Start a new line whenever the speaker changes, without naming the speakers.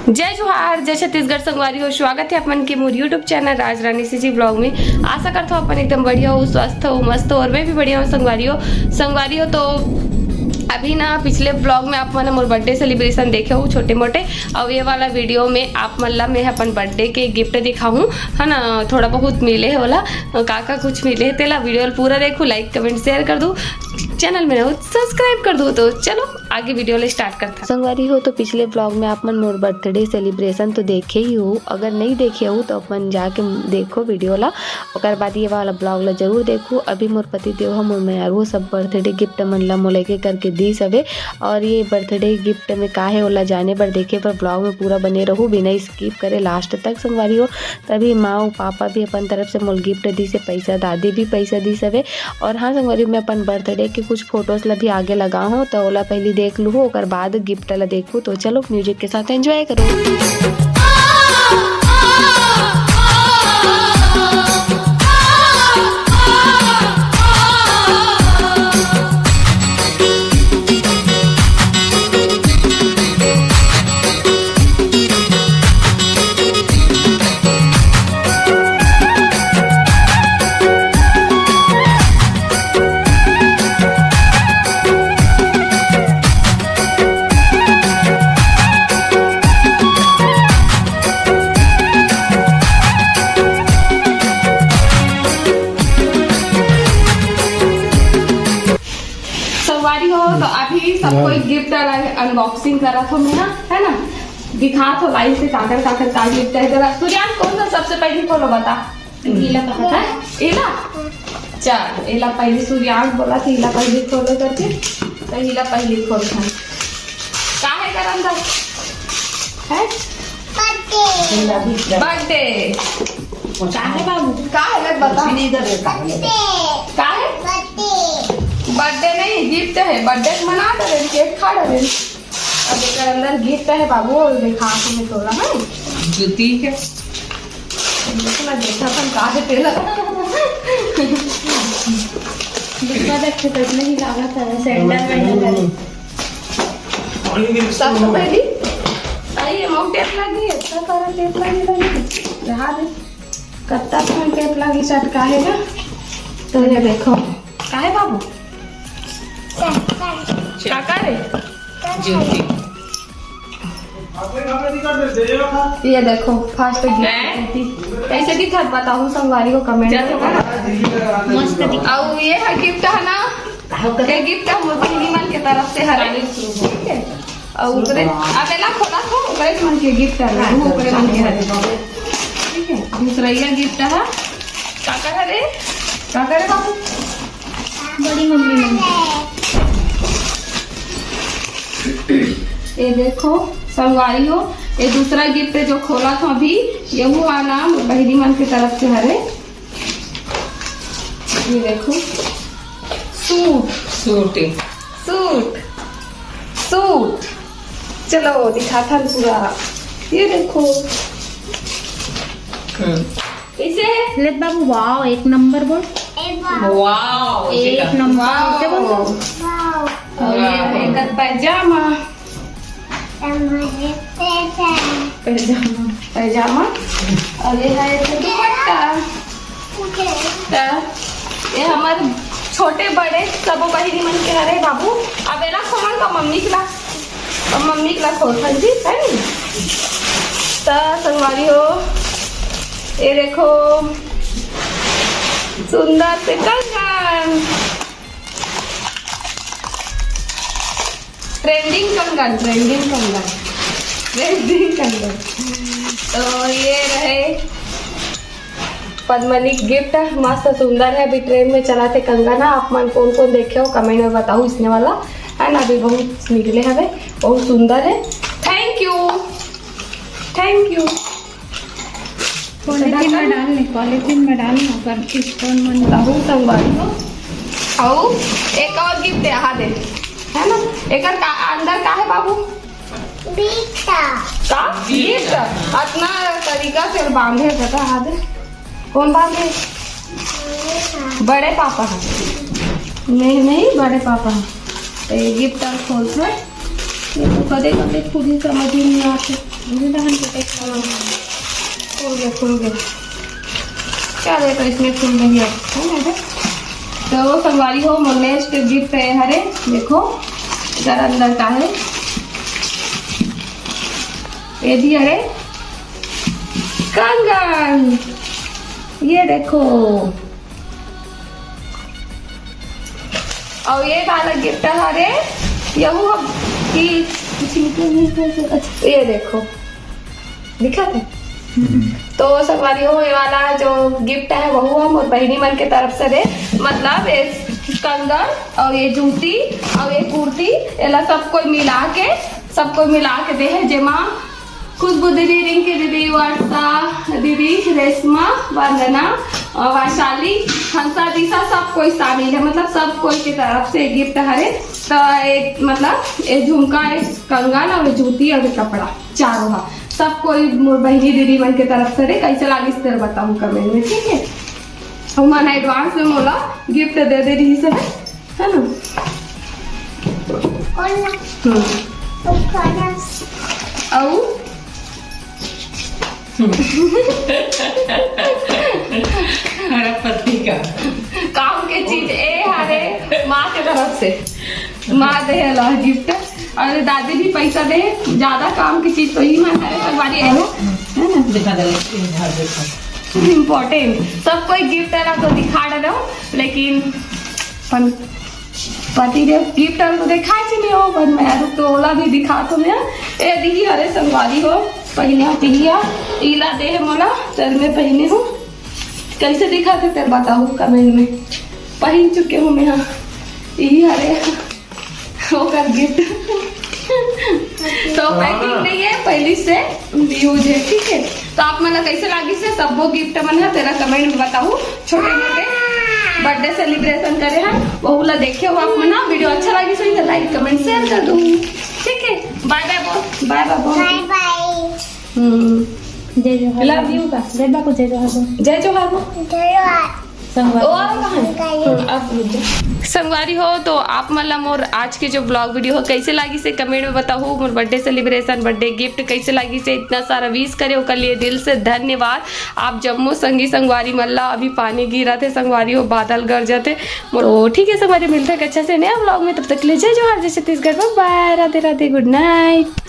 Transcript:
जय जोहार, जय छत्तीसगढ़ संगवारी हो। स्वागत है अपन के मोर यूट्यूब चैनल राज रानी सीजी ब्लॉग में। आशा करता हूँ अपन एकदम बढ़िया हो, स्वस्थ हो, मस्त हो और मैं भी बढ़िया हूँ। संगवारी हो तो अभी ना पिछले ब्लॉग में आप मन मोर बर्थडे सेलिब्रेशन देखे हो छोटे मोटे, और ये वाला वीडियो में आप मतलब मैं अपन बर्थडे के गिफ्ट दिखाऊँ है ना। थोड़ा बहुत मिले है वाला काका कुछ मिले है तेला वीडियो पूरा देखो, लाइक कमेंट शेयर कर दूँ, चैनल में सब्सक्राइब कर दो। तो चलो आगे वीडियो ले स्टार्ट करते हैं। संगवारी हो तो पिछले ब्लॉग में आप मन मोर बर्थडे सेलिब्रेशन तो देखे ही हो, अगर नहीं देखे हो तो अपन जाके देखो वीडियो ला, और बाद ये वाला ब्लॉग ला जरूर देखो। अभी मोर पति देव मोर में वो सब बर्थडे गिफ्ट मन ला मोले के करके दी सवे, और ये बर्थडे गिफ्ट में का है ओला जाने पर देखे पर ब्लॉग में पूरा बने रहो बिना स्किप करे लास्ट तक। संगवारी हो तभी माँ और पापा भी अपन तरफ से मोल गिफ्ट दी से पैसा, दादी भी पैसा दी सवे। और हाँ संगवारी में अपन बर्थडे के कुछ फोटोज ला भी आगे लगा हूँ, तो ओला पहले देख लूँ और बाद गिफ्ट ला देखूँ। तो चलो म्यूजिक के साथ एंजॉय करो। तो अभी सबको एक गिफ्ट अनबॉक्सिंग करा था मैं, है ना। दिखा तो लाइव से काकर काकर का गिफ्ट है जरा। सूर्यान कौन सा सबसे पहले खोलो बता। इला कहा था इला, चल इला पहले सूर्यान बोला था इला पहले खोलो करके, तो इला पहले खोल था। काहे कर अंदर है बर्थडे काहे बाबू, काहे बता काहे बर्थडे नहीं गिफ्ट है, बर्थडे मना रहे केक खा रहे। अब एक अंदर गिफ्ट है बाबू, और देखा तुम्हें थोड़ा है जूती है देखना, देखा तुम काहे तेल दूसरा देखे तो इतना ही लगा था सैंडल में सबसे पहली आई अमाउंट टेप लगी है, इतना सारा टेप लगी रहा दे कत्ता टेप लगी चटका है ना। तो ये देखो काहे बाबू काका रे ये देखो फर्स्ट गिफ्ट कैसे दिखत बताऊँ संगवारी को कमेंट मस्त दिखा। और ये है गिफ्ट है ना, ये गिफ्ट है मोर बहिनी मन के तरफ से हरानी ठीक है। और उतरे अब एला खोला तो उतरे मन के गिफ्ट है, ऊपर मन के है ठीक है। दूसरा ये गिफ्ट है काका रे, काका रे बाबू बड़ी मम्मी ये देखो संगवारी हो, ये दूसरा गिफ्ट जो खोला था अभी ये वो आना बहिनी मन की तरफ से हरे। ये देखो सूट सूट सूट सूट, चलो दिखा था पूरा। ये देखो इसे
ले बाबू वाओ एक नंबर बोल,
वाओ
एक नंबर बोल।
और ये पैजामा पैजामा पैजामा, और ये है दुपट्टा। ये हमारे छोटे बड़े सब बहिनी मन के हरे बाबू। अब एला खोलन का मम्मी के खोल जी है नी। तो संगवारी हो ये देखो सुंदर से कंगन, ट्रेंडिंग कंगन तो ये रहे पद्मनी गिफ्ट मस्त सुंदर है। अभी ट्रेन में चला थे कंगन, आप मन कौन कौन देखे हो कमेंट में बताओ। इसने वाला है ना अभी बहुत निकले हवे, बहुत सुंदर है। थैंक यू
पॉलिथीन में डालने अगर किसकोन मन
कहूँ संगवारी हो। और एक और गिफ्ट यहाँ दे है ना, एक अंदर का है बाबू का गिफ्ट अपना तरीका से बांधे पता हाथ कौन बांधे, बड़े पापा है नहीं बड़े पापा है। तो ये गिफ्ट खोल बदे कभी खुद ही समझ ही नहीं आते। खुल गए क्या देखो इसमें खुल रही है ना। तो संगवारी हो नेक्स्ट गिफ्ट है हरे देखो इधर अंदर का है ये भी है कंगन। ये देखो और ये वाला गिफ्ट है हरे यहू कि ये देखो दिखा था। तो संगवारी हो ये वाला जो गिफ्ट है वो हम और बहनी मन के तरफ से दे मतलब ये कंगन और ये जूती और ये कुर्ती एला सब कोई मिला के दे है जेमा खुशबू दीदी, रिंकी दीदी, वर्षा दीदी, रेशमा, वंदना, वैशाली, हंसा, दिशा सब कोई शामिल है मतलब सब कोई की तरफ से गिफ्ट है। तो एक मतलब ये झुमका, एक कंगन और जूती और कपड़ा चारों हा सब कोई बहनी दीदी मन के तरफ से कैसे लागी तेरे बताऊँ कमेंट में, ठीक है। और मन एडवांस में मोला गिफ्ट दे रही सब है ना। और
पति का
काम के चीज ए हारे माँ के तरफ से माँ दे ला गिफ्ट और दादी भी पैसा दे ज्यादा काम की चीज तो ही मन है संगवारी है ना इम्पोर्टेंट सब कोई गिफ्ट है तो दिखा रहे हो लेकिन पति देव गिफ्ट तो देखा नहीं हो पर मैं तो ओला भी दिखा तो मैं ए दी अरे संगवारी हो पहले पिहिया इला दे मोला सर में पहने हूँ कैसे दिखा थे तेरे बताओ कमेंट में पहन चुके हूँ मैं यही अरे होकर गिफ्ट तो पैकिंग नहीं है पहले से यूज है, ठीक है। तो आप मन कैसे लगी से सब वो गिफ्ट मन है तेरा कमेंट में बताओ। छोटे मोटे बर्थडे सेलिब्रेशन करे हैं वो ला देखे हो आप मना वीडियो अच्छा लगी तो लाइक कमेंट शेयर कर दो, ठीक है। बाय बाय बोल बाय बाय बाय
जय जोहार लव यू का जय बाबू जय जोहार
संगवारी हो। तो आप मतलब मोर आज के जो ब्लॉग वीडियो हो कैसे लगी से कमेंट में बताओ। मोर बर्थडे सेलिब्रेशन बर्थडे गिफ्ट कैसे लगी से इतना सारा विश करे ओकर लिए दिल से धन्यवाद। आप जम्मू संगी संगवारी मल्ला अभी पानी गिरा थे संगवारी हो बादल गरजा थे मोर, ठीक है संगवारी मिलते हैं अच्छा से नया ब्लॉग में, तब तक ले जय जोहार जय Chhattisgarh, bye Radhe Radhe good night.